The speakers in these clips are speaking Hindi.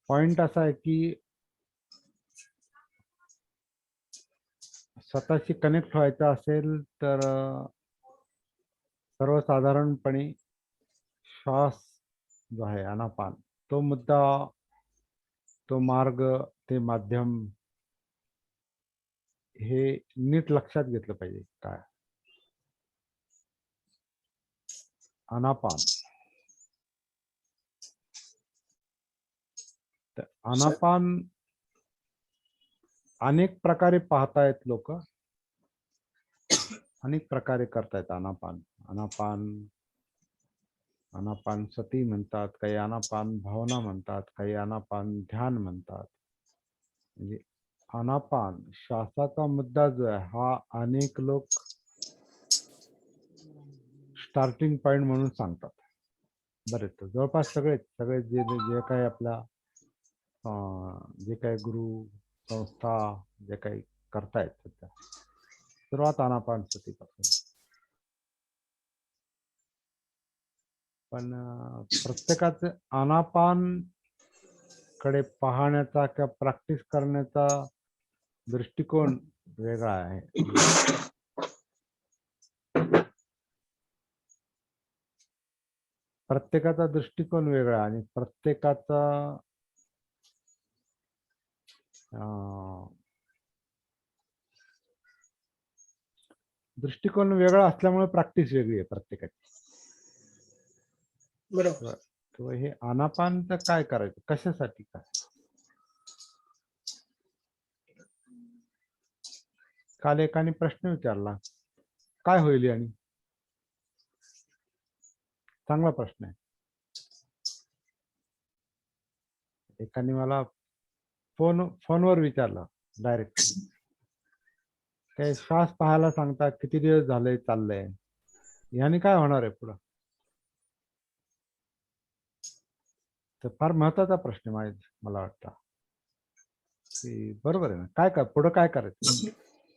पॉइंट असा आहे की स्वतःशी कनेक्ट व्हायचं असेल तर सर्वसाधारणपणे श्वास जो आहे आनापान, तो मुद्दा, तो मार्ग, ते माध्यम हे नीट लक्षात घेतलं पाहिजे. काय आनापान, तर आनापान अनेक प्रकारे पाहतायत लोक, अनेक प्रकारे करतायत आनापान. आनापान सती म्हणतात, काही आनापान भावना म्हणतात, काही आनापान ध्यान म्हणतात. म्हणजे आनापान श्वासाचा मुद्दा जो आहे हा अनेक लोक स्टार्टिंग पॉइंट म्हणून सांगतात. बरेच जवळपास सगळे जे जे काही आपल्या जे काही गुरु संस्था जे काही करतायत सध्या, सुरुवात आनापान सतीपासून. पण प्रत्येकाचं आनापान कडे पाहण्याचा किंवा प्रॅक्टिस करण्याचा दृष्टिकोन वेगळा आहे. प्रत्येकाचा दृष्टिकोन वेगळा आणि प्रत्येकाचा दृष्टिकोन वेगळा असल्यामुळे प्रॅक्टिस वेगळी आहे प्रत्येकाची. बरोबर. तर हे आनापानचं काय करायचं, कशासाठी, काय? काल एकाने प्रश्न विचारला, काय होईल? आणि चांगला प्रश्न आहे. एकाने मला फोनवर विचारला डायरेक्ट, काय श्वास पाहायला सांगता, किती दिवस झाले चाललंय, याने काय होणार आहे पुढं? तर फार महत्वाचा प्रश्न मला वाटतं की बरोबर आहे ना, काय पुढं काय करायचं,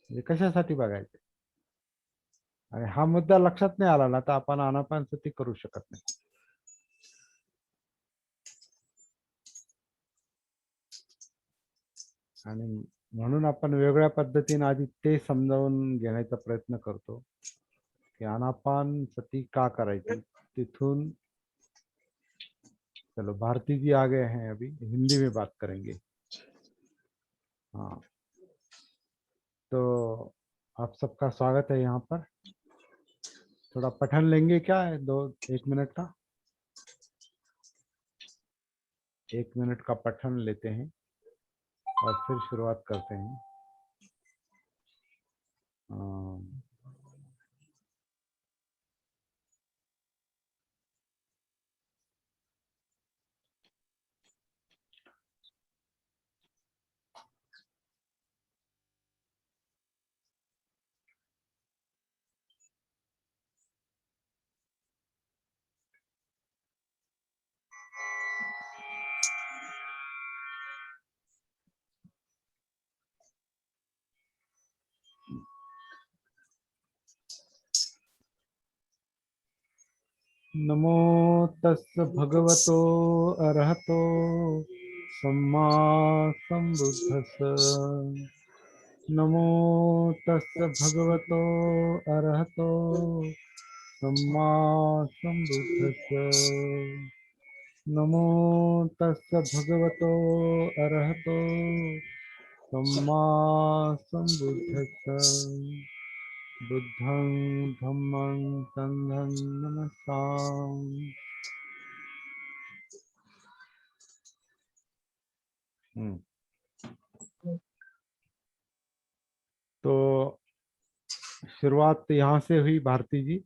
म्हणजे कशासाठी बघायचं. आणि हा मुद्दा लक्षात नाही आला ना तर आपण आनापान सती करू शकत नाही. आणि म्हणून आपण वेगळ्या पद्धतीने आधी ते समजावून घेण्याचा प्रयत्न करतो कि आनापान सती का करायची. तिथून चलो, भारती जी आ गए हैं, अभी हिंदी में बात करेंगे. हाँ, तो आप सबका स्वागत है यहाँ पर. थोड़ा पठन लेंगे क्या, 1 मिनट का? 1 मिनट का पठन लेते हैं और फिर शुरुआत करते हैं. नमो तस् भगवतो अरहतो सम्मा सम्बुद्धस्स. नमो तस् भगवतो अरहतो सम्मा सम्बुद्धस्स. नमो तस् भगवतो अरहतो सम्मा सम्बुद्धस्स. बुद्धं धम्मं संघं नमस्सामि. तो शुरुआत यहाँ से हुई भारती जी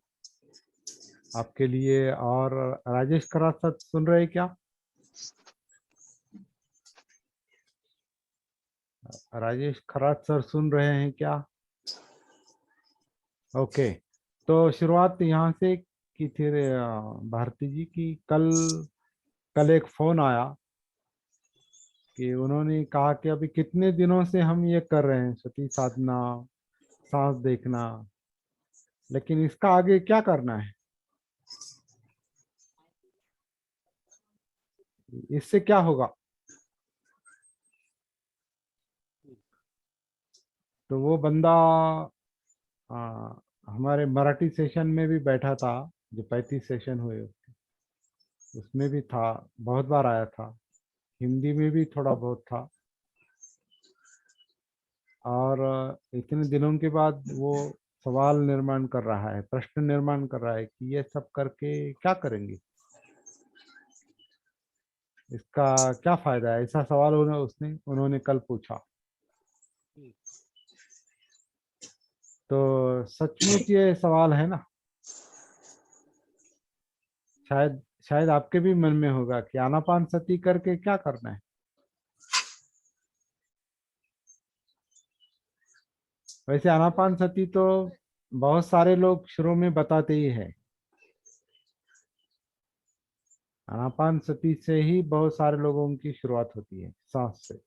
आपके लिए. और राजेश खरात सर सुन रहे हैं क्या? राजेश खरात सर सुन रहे हैं क्या? ओके. तो शुरुआत यहाँ से की थी भारती जी की. कल एक फोन आया कि उन्होंने कहा कि अभी कितने दिनों से हम ये कर रहे हैं, सती साधना, सांस देखना, लेकिन इसका आगे क्या करना है. इससे क्या होगा? तो वो बंदा आ, हमारे मराठी सेशन में भी बैठा था, जो 35 सेशन हुए उसमें भी था, बहुत बार आया था, हिंदी में भी थोड़ा बहुत था। और इतने दिनों के बाद वो सवाल निर्माण कर रहा है, प्रश्न निर्माण कर रहा है कि ये सब करके क्या करेंगे, इसका क्या फायदा है, ऐसा सवाल उन्होंने कल पूछा। तो सचमुच ये सवाल है ना। शायद शायद आपके भी मन में होगा कि आनापान सती करके क्या करना है। वैसे आनापान सती तो बहुत सारे लोग शुरू में बताते ही है। आनापान सती से ही बहुत सारे लोगों की शुरुआत होती है, सांस से।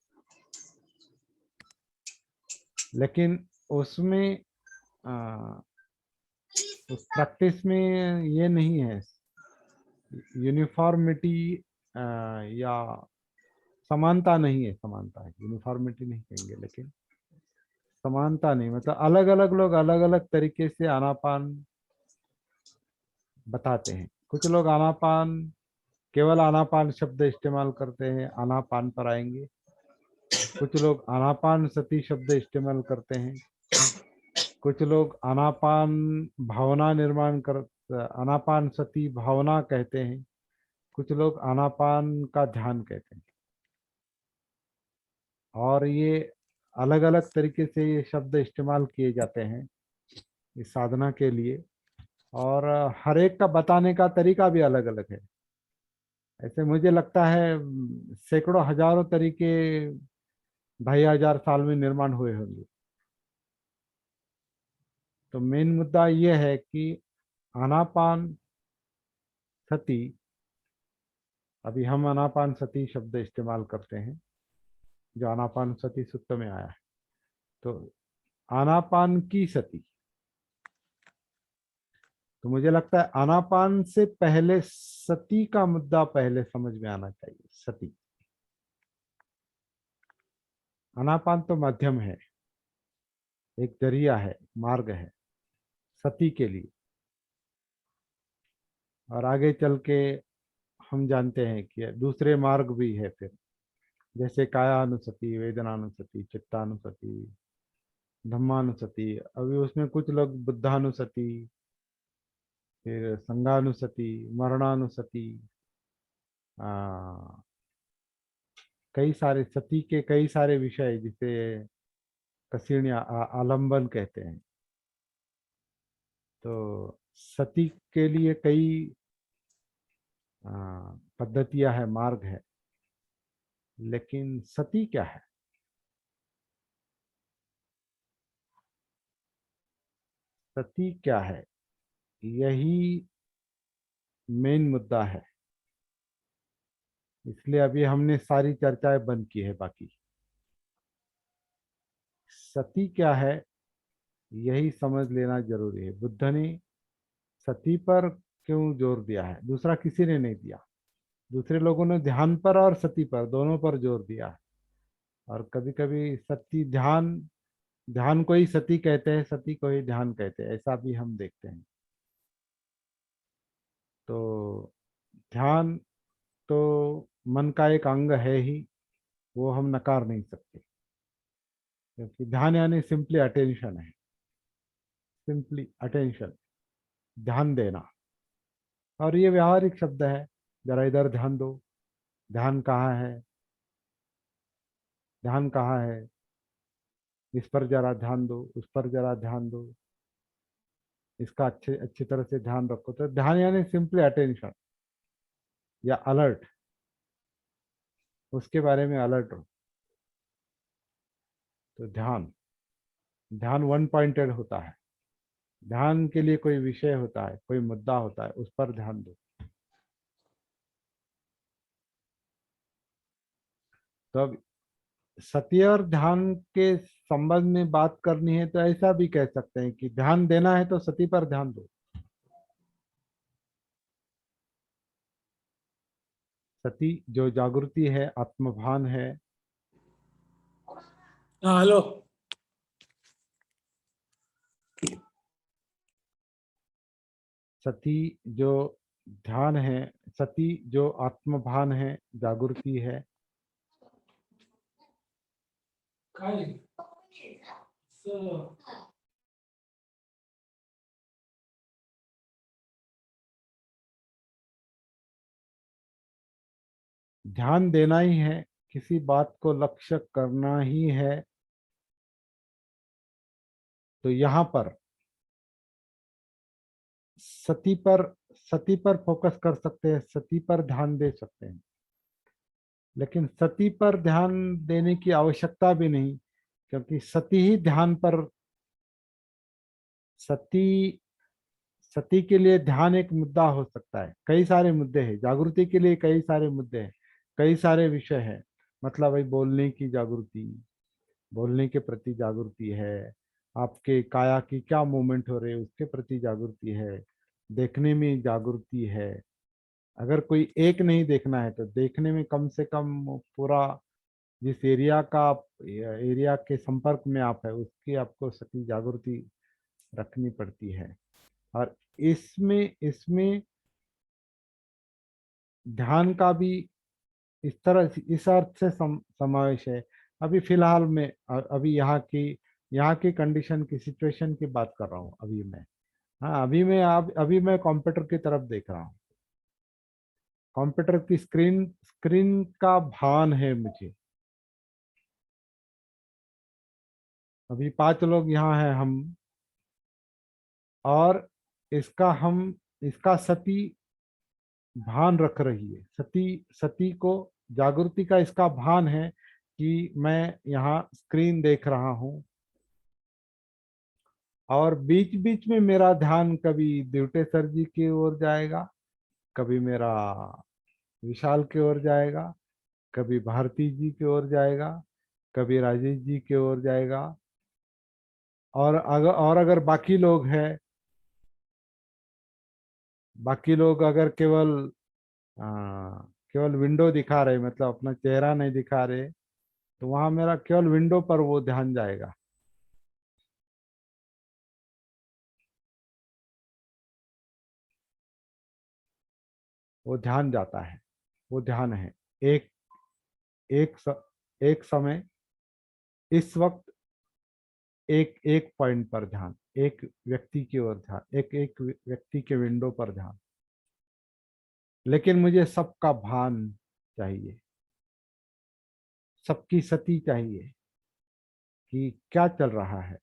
लेकिन उसमें आ, उस प्रैक्टिस में ये नहीं है यूनिफॉर्मिटी, या समानता नहीं है। समानता है, यूनिफॉर्मिटी नहीं कहेंगे, लेकिन समानता नहीं, मतलब अलग अलग लोग अलग अलग तरीके से आनापान बताते हैं। कुछ लोग आनापान, केवल आनापान शब्द इस्तेमाल करते हैं, आनापान पर आएंगे। कुछ लोग आनापान सती शब्द इस्तेमाल करते हैं। कुछ लोग आनापान भावना निर्माण कर, आनापान सती भावना कहते हैं। कुछ लोग आनापान का ध्यान कहते हैं। और ये अलग अलग तरीके से ये शब्द इस्तेमाल किए जाते हैं इस साधना के लिए। और हर एक का बताने का तरीका भी अलग अलग है। ऐसे मुझे लगता है सैकड़ों हजारों तरीके 2,500 साल में निर्माण हुए होंगे। तो मेन मुद्दा ये है कि आनापान सती, अभी हम आनापान सती शब्द इस्तेमाल करते हैं जो आनापान सती सूत्र में आया है। तो आनापान की सती, तो मुझे लगता है आनापान से पहले सती का मुद्दा पहले समझ में आना चाहिए। सती, आनापान तो माध्यम है, एक जरिया है, मार्ग है सती के लिए। और आगे चल के हम जानते हैं कि दूसरे मार्ग भी है फिर, जैसे कायानुसति, वेदनानुसति, चित्तानुसति, धम्मानुसति। अभी उसमें कुछ लोग बुद्धानुसति, फिर संगानुसति, मरणानुसति, आ, कई सारे सती के कई सारे विषय, जिसे कसीण या आलंबन कहते हैं। तो सती के लिए कई पद्धतियां है, मार्ग है। लेकिन सती क्या है? सती क्या है, यही मेन मुद्दा है। इसलिए अभी हमने सारी चर्चाएं बंद की है। बाकी सती क्या है, यही समझ लेना जरूरी है। बुद्ध ने सती पर क्यों जोर दिया है, दूसरा किसी ने नहीं दिया। दूसरे लोगों ने ध्यान पर और सती पर, दोनों पर जोर दिया है। और कभी कभी सती ध्यान, ध्यान को ही सती कहते हैं, सती को ही ध्यान कहते हैं, ऐसा भी हम देखते हैं। तो ध्यान तो मन का एक अंग है ही, वो हम नकार नहीं सकते। क्योंकि ध्यान यानी सिंपली अटेंशन है, सिंपली अटेंशन, ध्यान देना। और ये व्यावहारिक शब्द है, जरा इधर ध्यान दो, ध्यान कहाँ है, ध्यान कहाँ है, इस पर जरा ध्यान दो, उस पर जरा ध्यान दो, इसका अच्छे अच्छी तरह से ध्यान रखो। तो ध्यान यानी सिंपली अटेंशन या अलर्ट, उसके बारे में अलर्ट रहो। तो ध्यान, ध्यान वन पॉइंटेड होता है। ध्यान के लिए कोई विषय होता है, कोई मुद्दा होता है, उस पर ध्यान दो। तो अब सत्य और ध्यान के संबंध में बात करनी है तो ऐसा भी कह सकते हैं कि ध्यान देना है तो सती पर ध्यान दो। सती जो जागृति है, आत्मभान है। हाँ हेलो। सती जो ध्यान है, सती जो आत्मभान है, जागृति है। ध्यान देना ही है, किसी बात को लक्ष्य करना ही है। तो यहाँ पर सती पर सती पर फोकस कर सकते हैं, सती पर ध्यान दे सकते हैं। लेकिन सती पर ध्यान देने की आवश्यकता भी नहीं, क्योंकि सती ही ध्यान पर, सती सती के लिए ध्यान एक मुद्दा हो सकता है। कई सारे मुद्दे हैं जागृति के लिए, कई सारे मुद्दे हैं, कई सारे विषय हैं। मतलब भाई बोलने की जागृति, बोलने के प्रति जागृति है। आपके काया की क्या मूवमेंट हो रहे है उसके प्रति जागृति है। देखने में जागृति है। अगर कोई एक नहीं देखना है तो देखने में कम से कम पूरा जिस एरिया के संपर्क में आप है उसकी आपको सती जागृति रखनी पड़ती है। और इसमें इसमें ध्यान का भी इस तरह इस अर्थ से समावेश है। अभी फिलहाल में अभी यहाँ की कंडीशन की सिचुएशन की बात कर रहा हूँ अभी मैं। हाँ, अभी मैं कंप्यूटर की तरफ देख रहा हूँ। कंप्यूटर की स्क्रीन स्क्रीन का भान है मुझे। अभी 5 लोग यहाँ हैं हम, और इसका सती भान रख रही है। सती सती को जागृति का इसका भान है कि मैं यहाँ स्क्रीन देख रहा हूँ। और बीच बीच में मेरा ध्यान कभी दिवटे सर जी की ओर जाएगा, कभी मेरा विशाल की ओर जाएगा, कभी भारती जी की ओर जाएगा, कभी राजेश जी की ओर जाएगा। और अगर बाकी लोग अगर केवल विंडो दिखा रहे, मतलब अपना चेहरा नहीं दिखा रहे, तो वहां मेरा केवल विंडो पर वो ध्यान जाएगा। वो ध्यान जाता है, वो ध्यान है। एक एक स, एक समय, इस वक्त, एक एक पॉइंट पर ध्यान, एक व्यक्ति की ओर ध्यान, एक एक व्यक्ति के विंडो पर ध्यान। लेकिन मुझे सबका भान चाहिए, सबकी सती चाहिए कि क्या चल रहा है,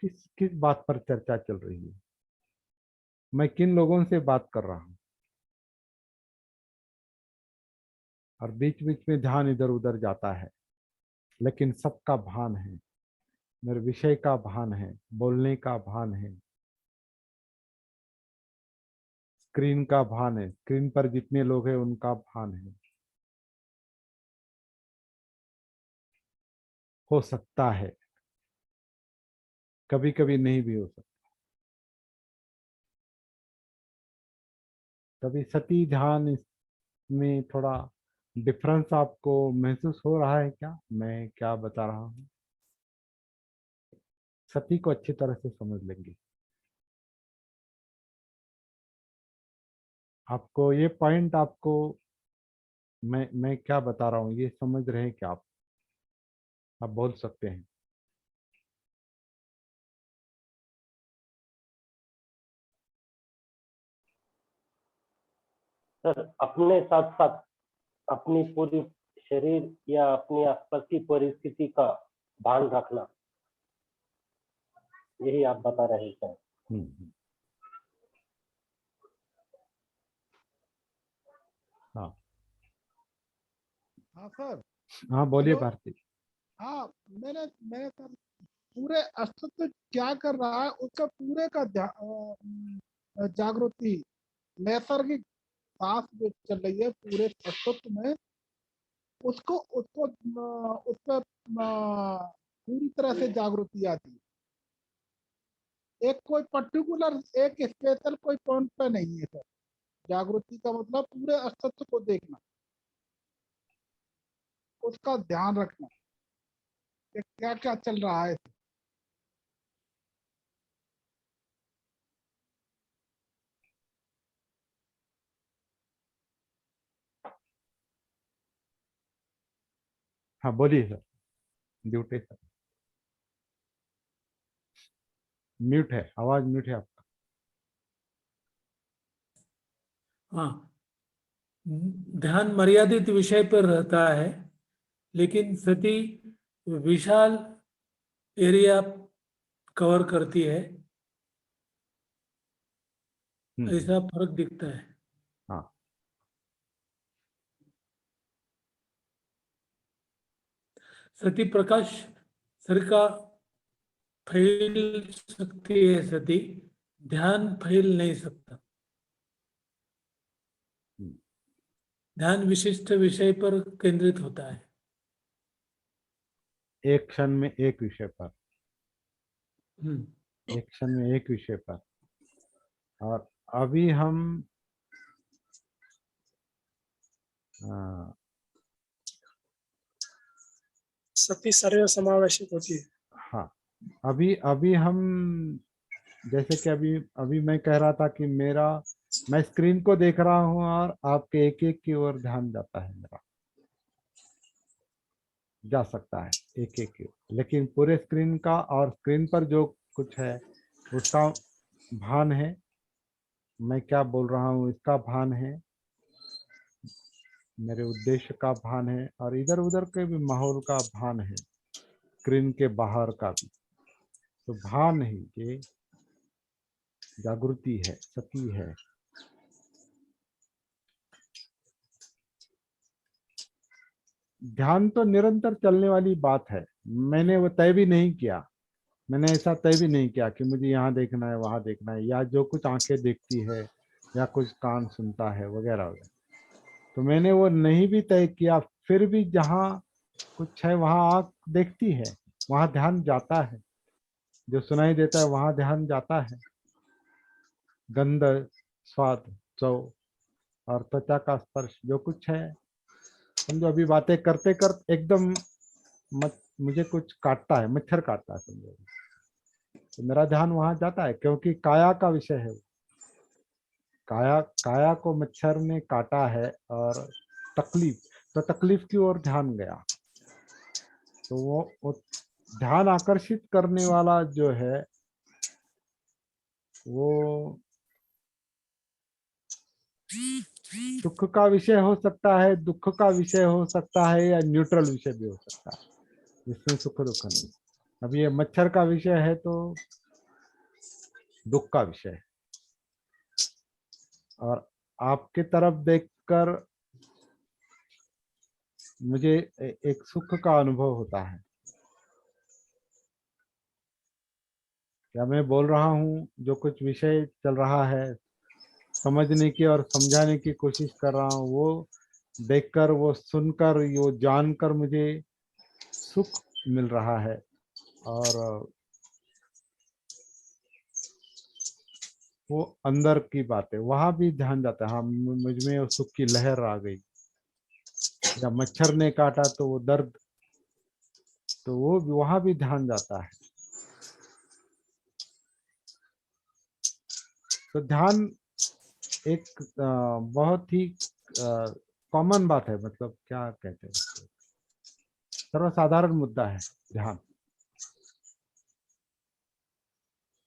किस किस बात पर चर्चा चल रही है, मैं किन लोगों से बात कर रहा हूँ। और बीच बीच में ध्यान इधर उधर जाता है, लेकिन सबका भान है। मेरे विषय का भान है, बोलने का भान है, स्क्रीन का भान है, स्क्रीन पर जितने लोग हैं उनका भान है। हो सकता है, कभी कभी नहीं भी हो सकता। कभी सती ध्यान इसमें थोड़ा डिफरेंस आपको महसूस हो रहा है क्या, मैं क्या बता रहा हूँ? सती को अच्छी तरह से समझ लेंगे। आपको ये पॉइंट, आपको मैं क्या बता रहा हूँ ये समझ रहे हैं क्या आप बोल सकते हैं। सर, अपने साथ साथ अपनी पूरी शरीर या अपनी आसपास की परिस्थिति का भान रखना, यही आप बता रहे हैं सर। हाँ हाँ सर। हाँ, बोलिए हेलो। भारती। हाँ, मैंने मैंने सर पूरे अस्तित्व क्या कर रहा है उसका पूरे का जागृति, नैसर्गिक सांस जो चल रही है पूरे अस्तित्व में, उसको उसको उस पर पूरी तरह से जागृति आती है। एक कोई पर्टिकुलर एक स्पेशल कोई पॉइंट पे नहीं है सर। जागृति का मतलब पूरे अस्तित्व को देखना, उसका ध्यान रखना कि क्या क्या चल रहा है। हाँ बोलिए सर, ड्यूटी सर, म्यूट है, आवाज म्यूट है आपका। हाँ, ध्यान मर्यादित विषय पर रहता है, लेकिन सती विशाल एरिया कवर करती है, ऐसा फर्क दिखता है। हाँ सती प्रकाश सरका फैल सकती है, सती ध्यान फैल नहीं सकता। ध्यान विशिष्ट विषय पर केंद्रित होता है। एक क्षण में एक विषय पर, हम्म। एक क्षण में एक विषय पर। और अभी हम सती सर्व समावेशक होती है। हाँ, अभी अभी हम जैसे कि अभी अभी मैं कह रहा था कि मैं स्क्रीन को देख रहा हूं और आपके एक एक की ओर ध्यान जाता है, मेरा जा सकता है एक एक की ओर, लेकिन पूरे स्क्रीन का और स्क्रीन पर जो कुछ है उसका भान है, मैं क्या बोल रहा हूँ इसका भान है, मेरे उद्देश्य का भान है, और इधर उधर के भी माहौल का भान है, स्क्रीन के बाहर का भी। तो भान ही ये जागृति है, सती है। ध्यान तो निरंतर चलने वाली बात है। मैंने वो तय भी नहीं किया, मैंने ऐसा तय भी नहीं किया कि मुझे यहाँ देखना है वहां देखना है, या जो कुछ आंखें देखती है या कुछ कान सुनता है वगैरह वगैरह, तो मैंने वो नहीं भी तय किया। फिर भी जहाँ कुछ है वहां आंख देखती है, वहां ध्यान जाता है, जो सुनाई देता है वहां ध्यान जाता है। गंध, स्वाद, चौ और त्वचा का स्पर्श जो कुछ है, समझो अभी बातें करते करते एकदम मुझे कुछ काटता है, मच्छर काटता है समझो, तो मेरा ध्यान वहां जाता है, क्योंकि काया का विषय है वो। काया काया को मच्छर ने काटा है और तकलीफ, तो तकलीफ की ओर ध्यान गया। तो वो ध्यान आकर्षित करने वाला जो है वो सुख का विषय हो सकता है, दुख का विषय हो सकता है, या न्यूट्रल विषय भी हो सकता है, जिसमें सुख दुख नहीं। अब ये मच्छर का विषय है तो दुख का विषय है, और आपके तरफ देखकर मुझे एक सुख का अनुभव होता है। क्या मैं बोल रहा हूँ, जो कुछ विषय चल रहा है, समझने की और समझाने की कोशिश कर रहा हूँ, वो देखकर, वो सुनकर, वो जानकर मुझे सुख मिल रहा है। और वो अंदर की बात है, वहां भी ध्यान जाता है। हाँ, मुझ में वो सुख की लहर आ गई, या मच्छर ने काटा तो वो दर्द, तो वो वहां भी ध्यान जाता है। तो ध्यान एक बहुत ही कॉमन बात है, मतलब क्या कहते हैं, सर्वसाधारण मुद्दा है ध्यान।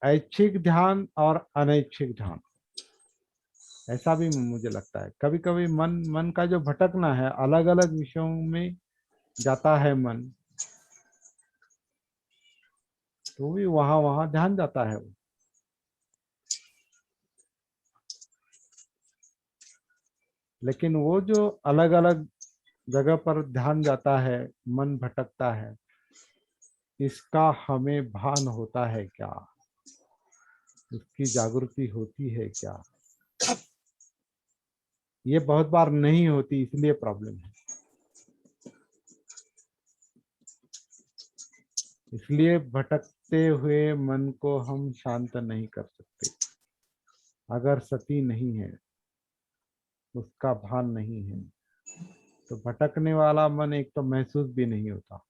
ऐच्छिक ध्यान और अनैच्छिक ध्यान, ऐसा भी मुझे लगता है। कभी कभी मन का जो भटकना है, अलग अलग विषयों में जाता है मन, तो भी वहां वहां ध्यान जाता है। लेकिन वो जो अलग अलग जगह पर ध्यान जाता है, मन भटकता है, इसका हमें भान होता है क्या, इसकी जागृति होती है क्या? ये बहुत बार नहीं होती, इसलिए प्रॉब्लम है। इसलिए भटकते हुए मन को हम शांत नहीं कर सकते। अगर सती नहीं है, उसका भान नहीं है, तो भटकने वाला मन एक तो महसूस भी नहीं होता,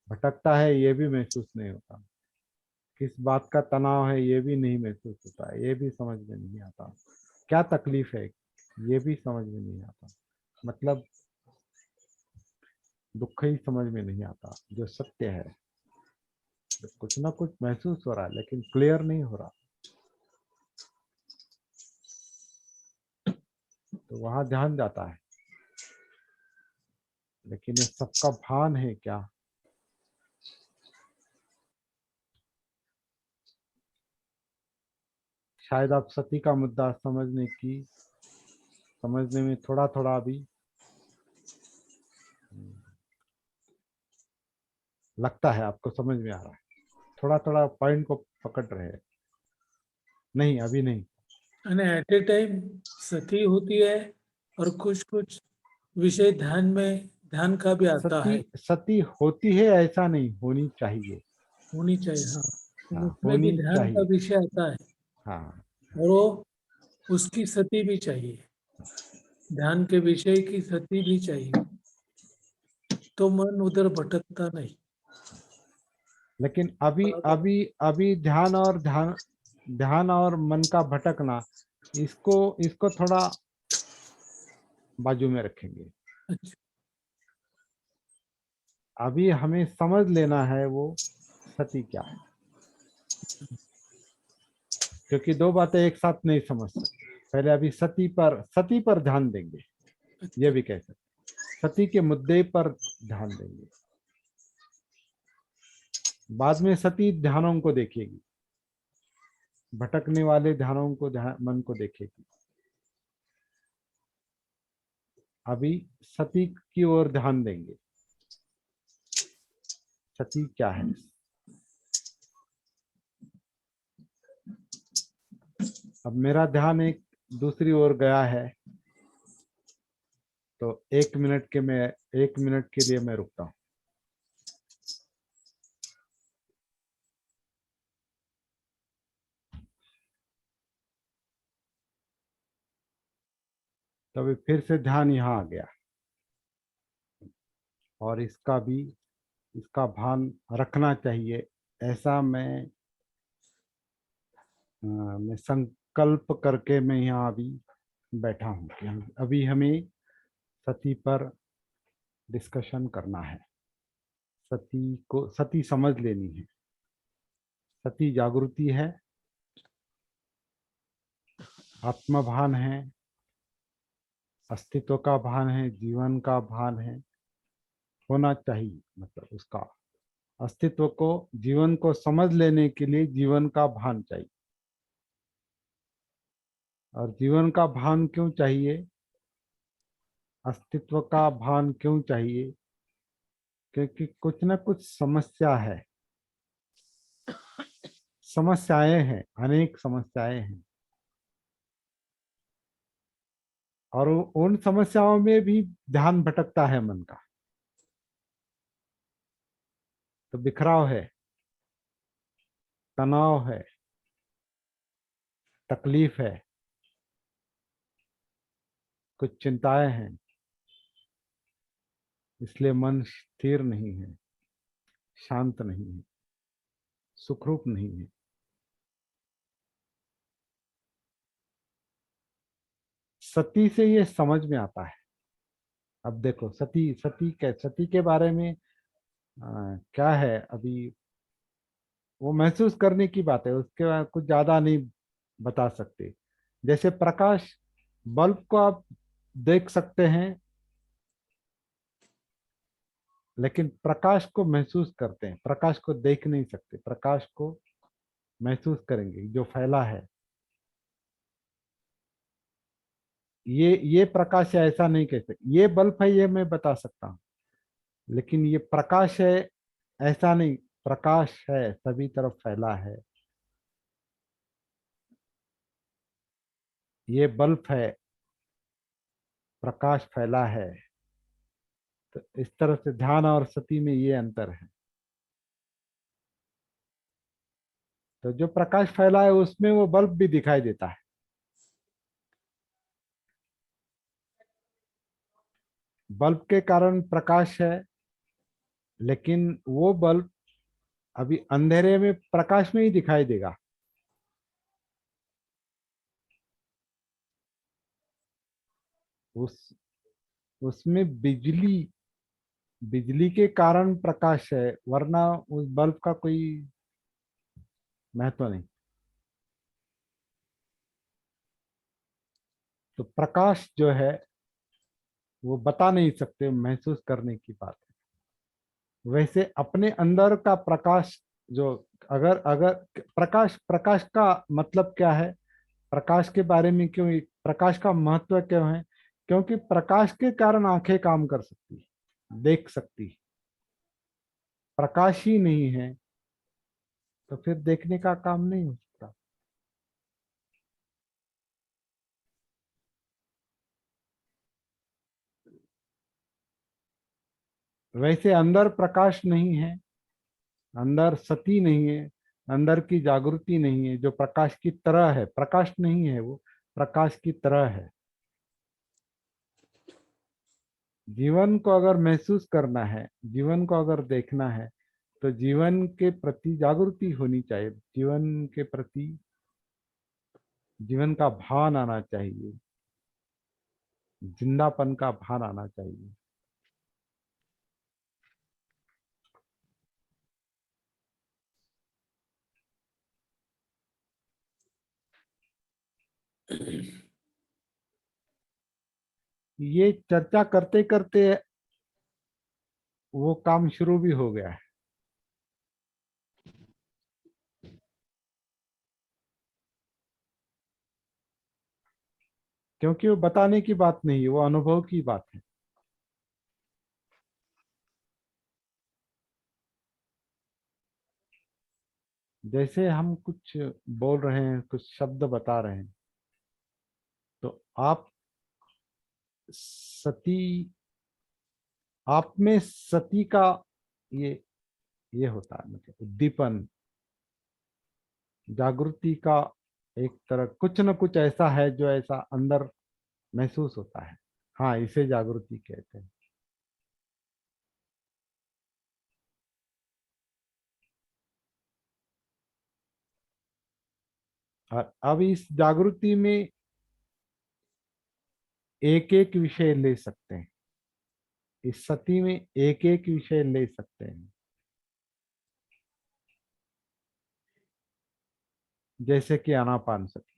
भटकता है ये भी महसूस नहीं होता, किस बात का तनाव है ये भी नहीं महसूस होता, ये भी समझ में नहीं आता, क्या तकलीफ है ये भी समझ में नहीं आता, मतलब दुख ही समझ में नहीं आता। जो सत्य है तो कुछ ना कुछ महसूस हो रहा है लेकिन क्लियर नहीं हो रहा, तो वहां ध्यान जाता है। लेकिन ये सबका भान है क्या? शायद आप सती का मुद्दा समझने में थोड़ा थोड़ा अभी लगता है, आपको समझ में आ रहा है, थोड़ा थोड़ा पॉइंट को पकड़ रहे हैं। नहीं, अभी नहीं। यानी एट ए टाइम सती होती है और कुछ कुछ विषय ध्यान का भी आता है, सती होती है ऐसा नहीं, होनी चाहिए। होनी चाहिए। हाँ, तो हाँ, उसमें भी होनी ध्यान का चाहिए। विषय आता है हाँ, और वो उसकी सती भी चाहिए, ध्यान के विषय की सती भी चाहिए, तो मन उधर भटकता नहीं। लेकिन अभी अभी अभी ध्यान और मन का भटकना, इसको इसको थोड़ा बाजू में रखेंगे। अच्छा, अभी हमें समझ लेना है वो सती क्या है, क्योंकि दो बातें एक साथ नहीं समझ सकते। पहले अभी सती पर ध्यान देंगे, ये भी कह सकते, सती के मुद्दे पर ध्यान देंगे। बाद में सती ध्यानों को देखेगी, भटकने वाले ध्यानों को, मन को देखेगी। अभी सती की ओर ध्यान देंगे, सती क्या है। अब मेरा ध्यान एक दूसरी ओर गया है, तो 1 मिनट के लिए मैं रुकता हूं। तभी फिर से ध्यान यहाँ आ गया, और इसका भान रखना चाहिए, ऐसा मैं संकल्प करके मैं यहाँ अभी बैठा हूँ कि अभी हमें सती पर डिस्कशन करना है। सती समझ लेनी है। सती जागृति है, आत्मभान है, अस्तित्व का भान है, जीवन का भान है, होना चाहिए। मतलब उसका अस्तित्व को, जीवन को समझ लेने के लिए जीवन का भान चाहिए। और जीवन का भान क्यों चाहिए, अस्तित्व का भान क्यों चाहिए? क्योंकि कुछ ना कुछ समस्या है, समस्याएं हैं, अनेक समस्याएं हैं, और उन समस्याओं में भी ध्यान भटकता है मन का। तो बिखराव है, तनाव है, तकलीफ है, कुछ चिंताएं हैं, इसलिए मन स्थिर नहीं है, शांत नहीं है, सुखरूप नहीं है। सती से ये समझ में आता है। अब देखो, सती के बारे में क्या है, अभी वो महसूस करने की बात है, उसके बाद कुछ ज्यादा नहीं बता सकते। जैसे प्रकाश, बल्ब को आप देख सकते हैं, लेकिन प्रकाश को महसूस करते हैं, प्रकाश को देख नहीं सकते, प्रकाश को महसूस करेंगे जो फैला है। ये प्रकाश है ऐसा नहीं कह सकते, ये बल्ब है ये मैं बता सकता हूँ, लेकिन ये प्रकाश है ऐसा नहीं। प्रकाश है, सभी तरफ फैला है, ये बल्ब है, प्रकाश फैला है। तो इस तरह से ध्यान और सती में ये अंतर है। तो जो प्रकाश फैला है उसमें वो बल्ब भी दिखाई देता है। बल्ब के कारण प्रकाश है, लेकिन वो बल्ब अभी अंधेरे में प्रकाश में ही दिखाई देगा। उस उसमें बिजली बिजली के कारण प्रकाश है, वरना उस बल्ब का कोई महत्व नहीं। तो प्रकाश जो है वो बता नहीं सकते, महसूस करने की बात है। वैसे अपने अंदर का प्रकाश जो, अगर अगर प्रकाश प्रकाश का मतलब क्या है, प्रकाश के बारे में क्यों, प्रकाश का महत्व क्यों है? क्योंकि प्रकाश के कारण आंखें काम कर सकती, देख सकती। प्रकाश ही नहीं है तो फिर देखने का काम नहीं हो सकता। वैसे अंदर प्रकाश नहीं है, अंदर सती नहीं है, अंदर की जागृति नहीं है जो प्रकाश की तरह है। प्रकाश नहीं है, वो प्रकाश की तरह है। जीवन को अगर महसूस करना है, जीवन को अगर देखना है, तो जीवन के प्रति जागृति होनी चाहिए। जीवन के प्रति, जीवन का भान आना चाहिए, जिंदापन का भान आना चाहिए। ये चर्चा करते करते वो काम शुरू भी हो गया है। क्योंकि वो बताने की बात नहीं है, वो अनुभव की बात है। जैसे हम कुछ बोल रहे हैं, कुछ शब्द बता रहे हैं, तो सती आप में सती का ये ये होता है, मतलब उद्दीपन, जागृति का एक तरह कुछ न कुछ ऐसा है जो ऐसा अंदर महसूस होता है। हाँ, इसे जागृति कहते हैं। और अब इस जागृति में एक एक विषय ले सकते हैं, इस सती में एक एक विषय ले सकते हैं। जैसे कि आनापान सती,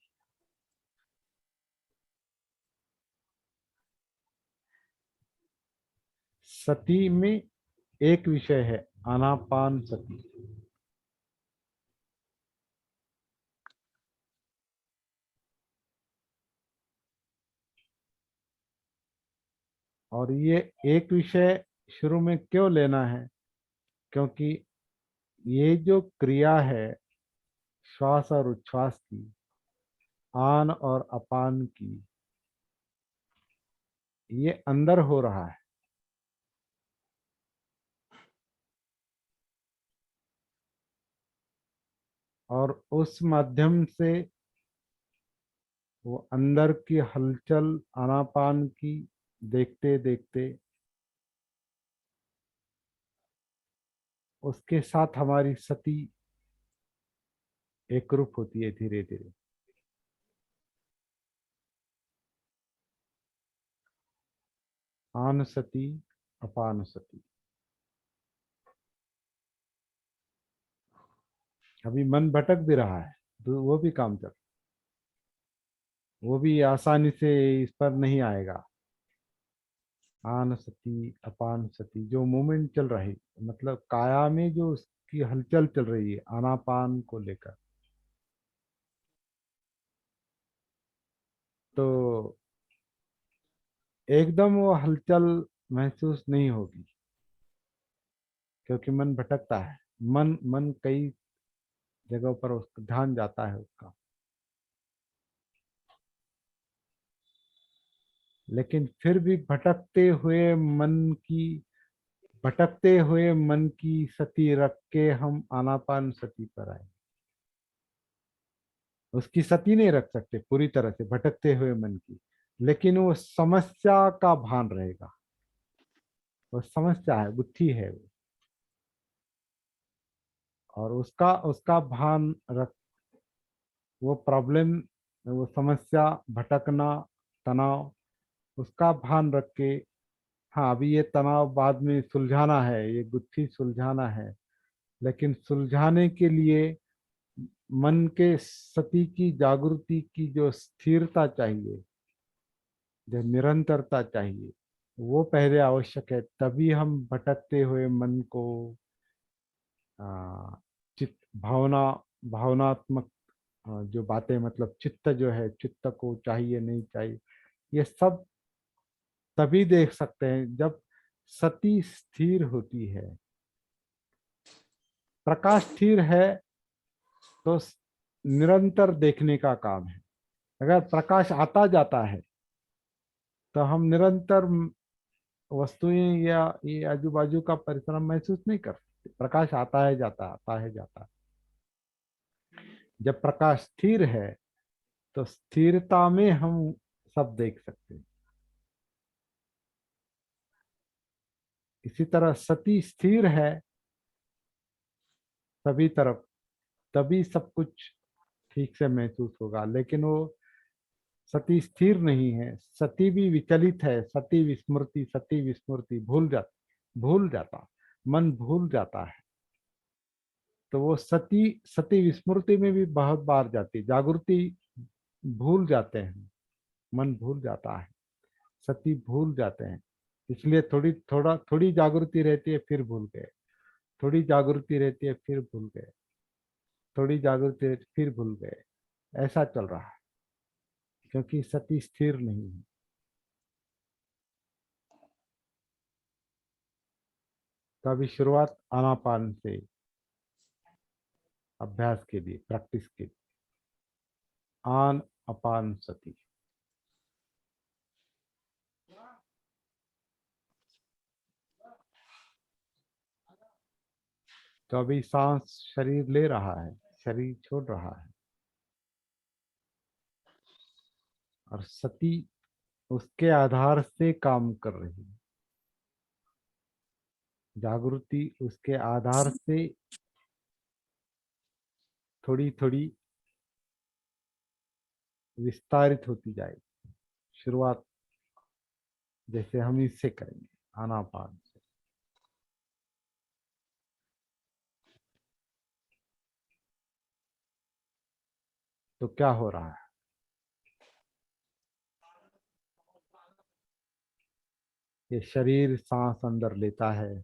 सती में एक विषय है आनापान सती। और ये एक विषय शुरू में क्यों लेना है? क्योंकि ये जो क्रिया है श्वास और उच्छ्वास की, आन और अपान की, ये अंदर हो रहा है। और उस माध्यम से वो अंदर की हलचल आनापान की देखते देखते उसके साथ हमारी सती एकरूप होती है धीरे धीरे। आन सती, अपान सती। अभी मन भटक भी रहा है तो वो भी काम चल, वो भी आसानी से इस पर नहीं आएगा। आन सती, अपान सती, जो मूवमेंट चल रही, मतलब काया में जो उसकी हलचल चल रही है आनापान को लेकर, तो एकदम वो हलचल महसूस नहीं होगी, क्योंकि मन भटकता है। मन मन कई जगहों पर उसका ध्यान जाता है उसका। लेकिन फिर भी भटकते हुए मन की सती रख के हम आनापान सती पर आए। उसकी सती नहीं रख सकते पूरी तरह से भटकते हुए मन की, लेकिन वो समस्या का भान रहेगा। वो समस्या है, बुद्धि है वो, और उसका उसका भान रख, वो प्रॉब्लम, वो समस्या, भटकना, तनाव, उसका भान रख के, हाँ अभी ये तनाव बाद में सुलझाना है, ये गुत्थी सुलझाना है, लेकिन सुलझाने के लिए मन के सती की जागृति की जो स्थिरता चाहिए, जो निरंतरता चाहिए, वो पहले आवश्यक है। तभी हम भटकते हुए मन को चित्त, भावनात्मक जो बातें, मतलब चित्त जो है, चित्त को चाहिए नहीं चाहिए, ये सब तभी देख सकते हैं जब सती स्थिर होती है। प्रकाश स्थिर है तो निरंतर देखने का काम है। अगर प्रकाश आता जाता है तो हम निरंतर वस्तुएं या ये आजू बाजू का परिश्रम महसूस नहीं कर सकते। प्रकाश आता है जाता है, आता है जाता है। जब प्रकाश स्थिर है तो स्थिरता में हम सब देख सकते हैं। इसी तरह सती स्थिर है सभी तरफ, तभी सब कुछ ठीक से महसूस होगा। लेकिन वो सती स्थिर नहीं है, सती भी विचलित है, सती विस्मृति, सती विस्मृति, भूल जाता, मन भूल जाता है। तो वो सती सती विस्मृति में भी बहुत बार जाती, जागृति भूल जाते हैं, मन भूल जाता है, सती भूल जाते हैं। इसलिए थोड़ी जागृति रहती है फिर भूल गए, थोड़ी जागृति रहती है फिर भूल गए, थोड़ी जागृति रहती फिर भूल गए। ऐसा चल रहा है क्योंकि सती स्थिर नहीं है। तो अभी शुरुआत आनापान से, अभ्यास के लिए, प्रैक्टिस के लिए। आन अपान सती। तो अभी सांस शरीर ले रहा है, शरीर छोड़ रहा है, और सती उसके आधार से काम कर रही है। जागृति उसके आधार से थोड़ी थोड़ी विस्तारित होती जाएगी। शुरुआत जैसे हम इससे करेंगे, आनापान से। तो क्या हो रहा है? ये शरीर सांस अंदर लेता है,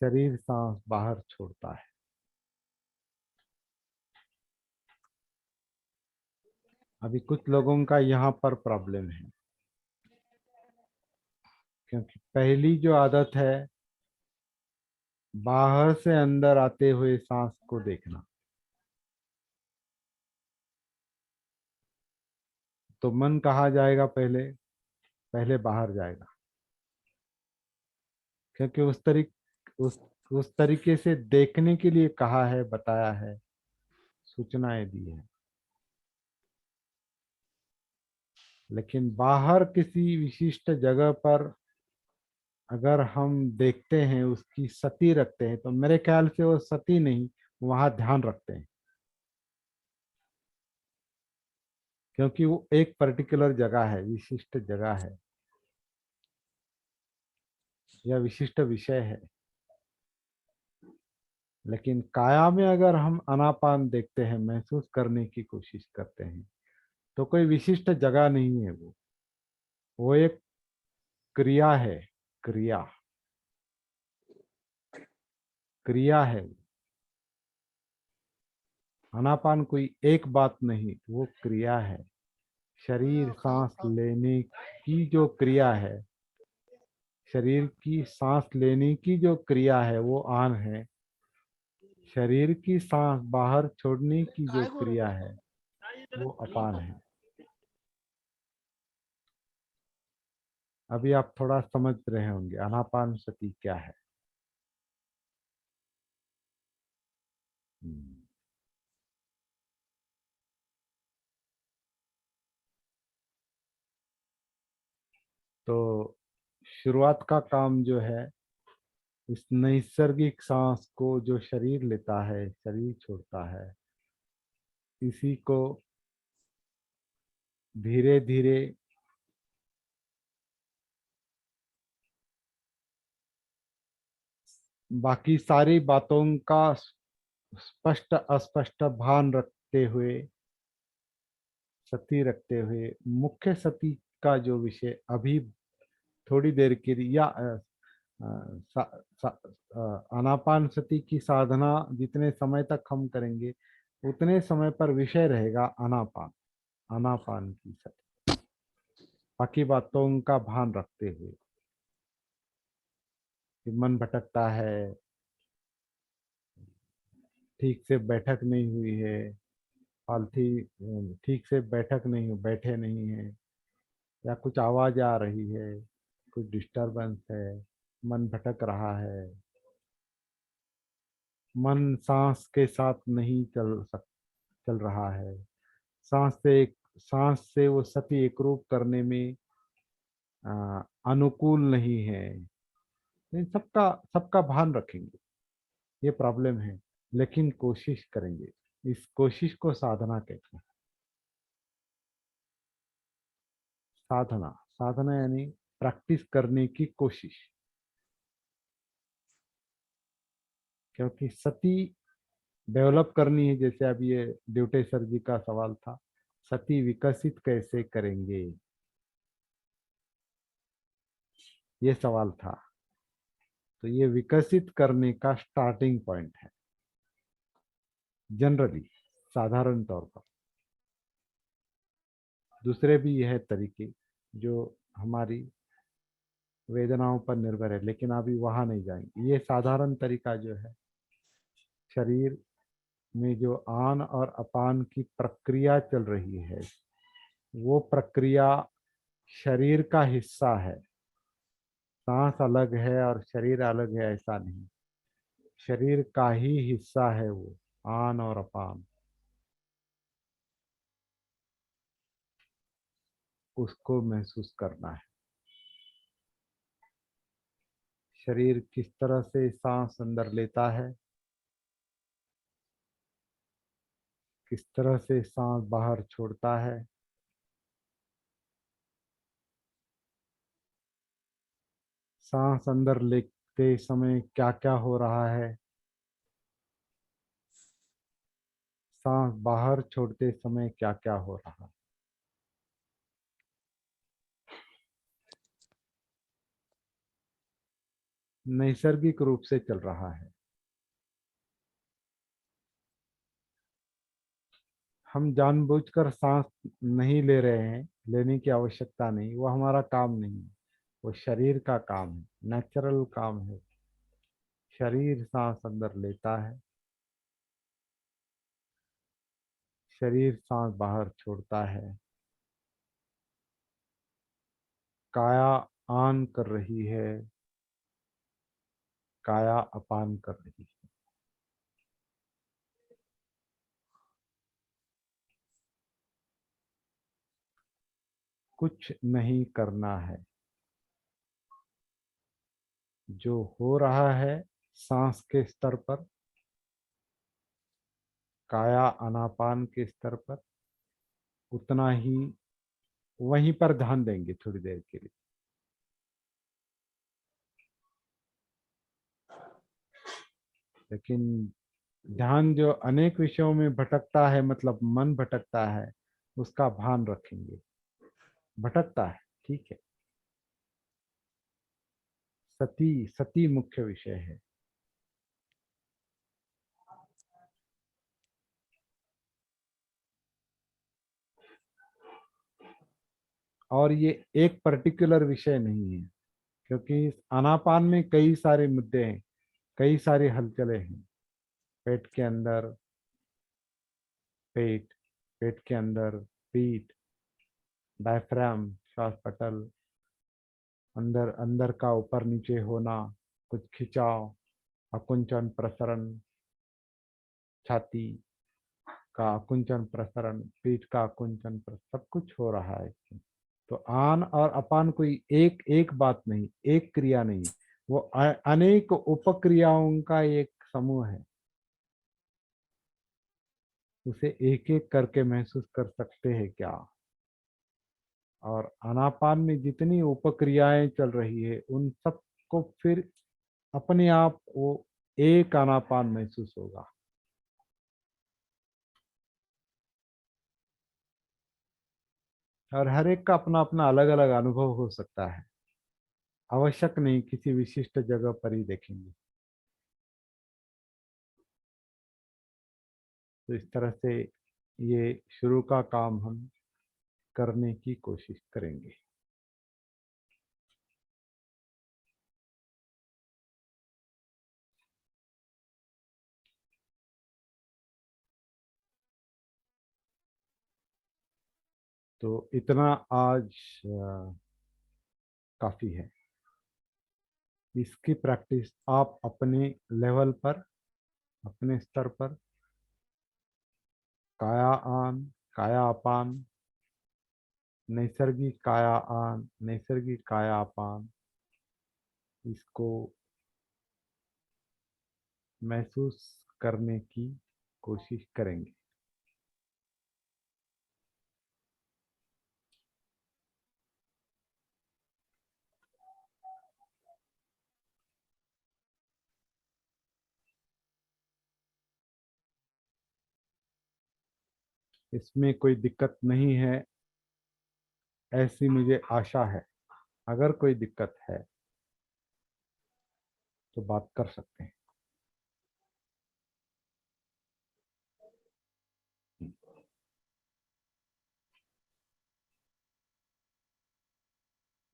शरीर सांस बाहर छोड़ता है। अभी कुछ लोगों का यहाँ पर प्रॉब्लम है, क्योंकि पहली जो आदत है बाहर से अंदर आते हुए सांस को देखना, तो मन कहाँ जाएगा? पहले पहले बाहर जाएगा, क्योंकि उस तरीके से देखने के लिए कहा है, बताया है, सूचनाएं दी है। लेकिन बाहर किसी विशिष्ट जगह पर अगर हम देखते हैं, उसकी सती रखते हैं, तो मेरे ख्याल से वो सती नहीं, वहां ध्यान रखते हैं, क्योंकि वो एक पर्टिकुलर जगह है, विशिष्ट जगह है या विशिष्ट विषय है। लेकिन काया में अगर हम अनापान देखते हैं, महसूस करने की कोशिश करते हैं, तो कोई विशिष्ट जगह नहीं है, वो एक क्रिया है। क्रिया क्रिया है। आनापान कोई एक बात नहीं, वो क्रिया है। शरीर सांस लेने की जो क्रिया है, शरीर की सांस लेने की जो क्रिया है वो आन है। शरीर की सांस बाहर छोड़ने की जो क्रिया है वो अपान है। अभी आप थोड़ा समझ रहे होंगे आनापान सती क्या है। तो शुरुआत का काम जो है, इस नैसर्गिक सांस को जो शरीर लेता है, शरीर छोड़ता है, इसी को धीरे धीरे बाकी सारी बातों का स्पष्ट अस्पष्ट भान रखते हुए, सती रखते हुए, मुख्य सती का जो विषय अभी थोड़ी देर के लिए, या सा, सा, आनापान सती की साधना जितने समय तक हम करेंगे उतने समय पर विषय रहेगा आनापान, आनापान की सती, बाकी बातों का भान रखते हुए कि मन भटकता है, ठीक से बैठक नहीं हुई है, फालतू ठीक से बैठक नहीं, बैठे नहीं है, या कुछ आवाज आ रही है, कुछ डिस्टरबेंस है, मन भटक रहा है, मन सांस के साथ नहीं चल रहा है, सांस से वो सती एकरूप करने में अनुकूल नहीं है। इन सबका सबका भान रखेंगे, ये प्रॉब्लम है, लेकिन कोशिश करेंगे। इस कोशिश को साधना कहते हैं। साधना, साधना यानी प्रैक्टिस करने की कोशिश। क्योंकि सती डेवलप करनी है, जैसे अभी ये ड्यूटे सर जी का सवाल था, सती विकसित कैसे करेंगे, ये सवाल था। तो ये विकसित करने का स्टार्टिंग पॉइंट है जनरली, साधारण तौर पर। दूसरे भी यह तरीके जो हमारी वेदनाओं पर निर्भर है, लेकिन अभी वहां नहीं जाएंगे। ये साधारण तरीका जो है, शरीर में जो आन और अपान की प्रक्रिया चल रही है, वो प्रक्रिया शरीर का हिस्सा है। सांस अलग है और शरीर अलग है, ऐसा नहीं। शरीर का ही हिस्सा है वो, आन और अपान। उसको महसूस करना है। शरीर किस तरह से सांस अंदर लेता है, किस तरह से सांस बाहर छोड़ता है, सांस अंदर लेते समय क्या क्या हो रहा है, सांस बाहर छोड़ते समय क्या क्या हो रहा है। नैसर्गिक रूप से चल रहा है। हम जानबूझकर सांस नहीं ले रहे हैं, लेने की आवश्यकता नहीं, वो हमारा काम नहीं है, वो शरीर का काम है, नेचुरल काम है। शरीर सांस अंदर लेता है, शरीर सांस बाहर छोड़ता है। काया आन कर रही है, काया अपान कर रही है। कुछ नहीं करना है, जो हो रहा है सांस के स्तर पर, काया अनापान के स्तर पर, उतना ही वहीं पर ध्यान देंगे थोड़ी देर के लिए। लेकिन ध्यान जो अनेक विषयों में भटकता है, मतलब मन भटकता है, उसका भान रखेंगे। भटकता है, ठीक है, सती सती मुख्य विषय है। और ये एक पर्टिकुलर विषय नहीं है, क्योंकि इस आनापान में कई सारे मुद्दे हैं, कई सारी हलचलें हैं। पेट के अंदर पेट, पेट के अंदर पीठ, डायफ्राम, श्वास पटल, अंदर अंदर का ऊपर नीचे होना, कुछ खिंचाव, आकुंचन प्रसरण, छाती का आकुंचन प्रसरण, पीठ का आकुंचन प्रसरण, सब कुछ हो रहा है इसमें। तो आन और अपान कोई एक एक बात नहीं, एक क्रिया नहीं, वो अनेक उपक्रियाओं का एक समूह है। उसे एक एक करके महसूस कर सकते हैं क्या? और आनापान में जितनी उपक्रियाएं चल रही है उन सब को फिर अपने आप वो एक आनापान महसूस होगा। और हर एक का अपना अपना अलग अलग अनुभव हो सकता है, आवश्यक नहीं किसी विशिष्ट जगह पर ही देखेंगे। तो इस तरह से ये शुरू का काम हम करने की कोशिश करेंगे। तो इतना आज काफी है। इसकी प्रैक्टिस आप अपने लेवल पर, अपने स्तर पर काया आन, काया अपान, नैसर्गिक काया आन, नैसर्गिक काया अपान, इसको महसूस करने की कोशिश करेंगे। इसमें कोई दिक्कत नहीं है ऐसी मुझे आशा है। अगर कोई दिक्कत है तो बात कर सकते हैं।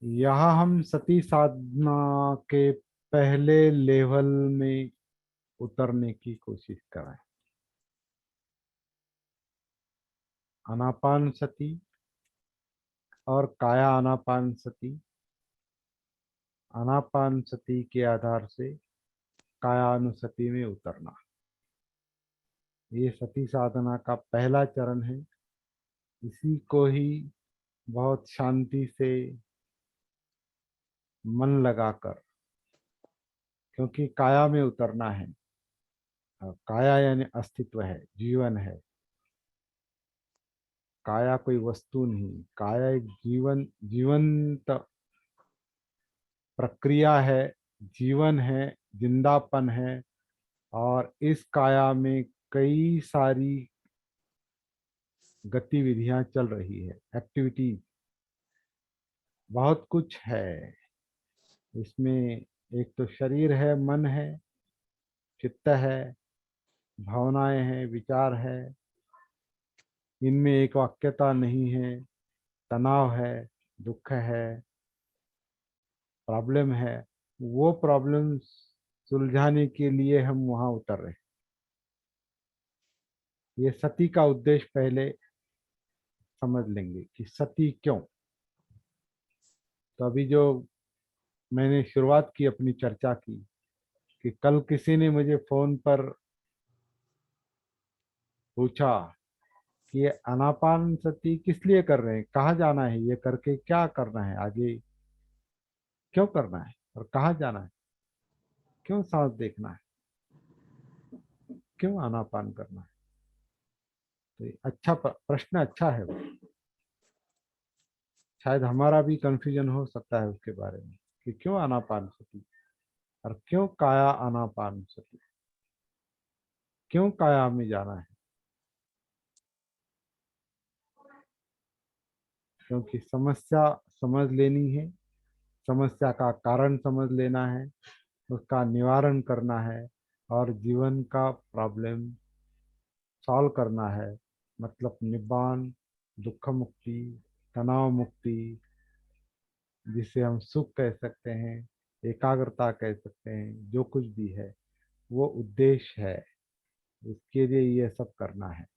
यहाँ हम सती साधना के पहले लेवल में उतरने की कोशिश कर रहे हैं। आनापान सती और काया आनापान सती, आनापान सती के आधार से कायानुसति में उतरना, ये सती साधना का पहला चरण है। इसी को ही बहुत शांति से मन लगाकर, क्योंकि काया में उतरना है। काया यानी अस्तित्व है, जीवन है। काया कोई वस्तु नहीं, काया एक जीवंत प्रक्रिया है, जीवन है, जिंदापन है। और इस काया में कई सारी गतिविधियां चल रही है, एक्टिविटी बहुत कुछ है इसमें। एक तो शरीर है, मन है, चित्त है, भावनाएं हैं, विचार है। इनमें एक वाक्यता नहीं है, तनाव है, दुख है, प्रॉब्लम है। वो प्रॉब्लम सुलझाने के लिए हम वहां उतर रहे हैं। ये सती का उद्देश्य पहले समझ लेंगे कि सती क्यों। तो अभी जो मैंने शुरुआत की अपनी चर्चा की कि कल किसी ने मुझे फोन पर पूछा कि ये आनापान सती किस लिए कर रहे हैं, कहाँ जाना है, ये करके क्या करना है, आगे क्यों करना है और कहाँ जाना है, क्यों सांस देखना है, क्यों आनापान करना है। तो ये अच्छा प्रश्न अच्छा है वो। शायद हमारा भी कंफ्यूजन हो सकता है उसके बारे में कि क्यों आनापान सती और क्यों काया आनापान सती, क्यों काया में जाना है। क्योंकि समस्या समझ लेनी है, समस्या का कारण समझ लेना है, उसका निवारण करना है और जीवन का प्रॉब्लम सॉल्व करना है। मतलब निब्बान, दुख मुक्ति, तनाव मुक्ति, जिसे हम सुख कह सकते हैं, एकाग्रता कह सकते हैं, जो कुछ भी है वो उद्देश्य है। उसके लिए ये सब करना है।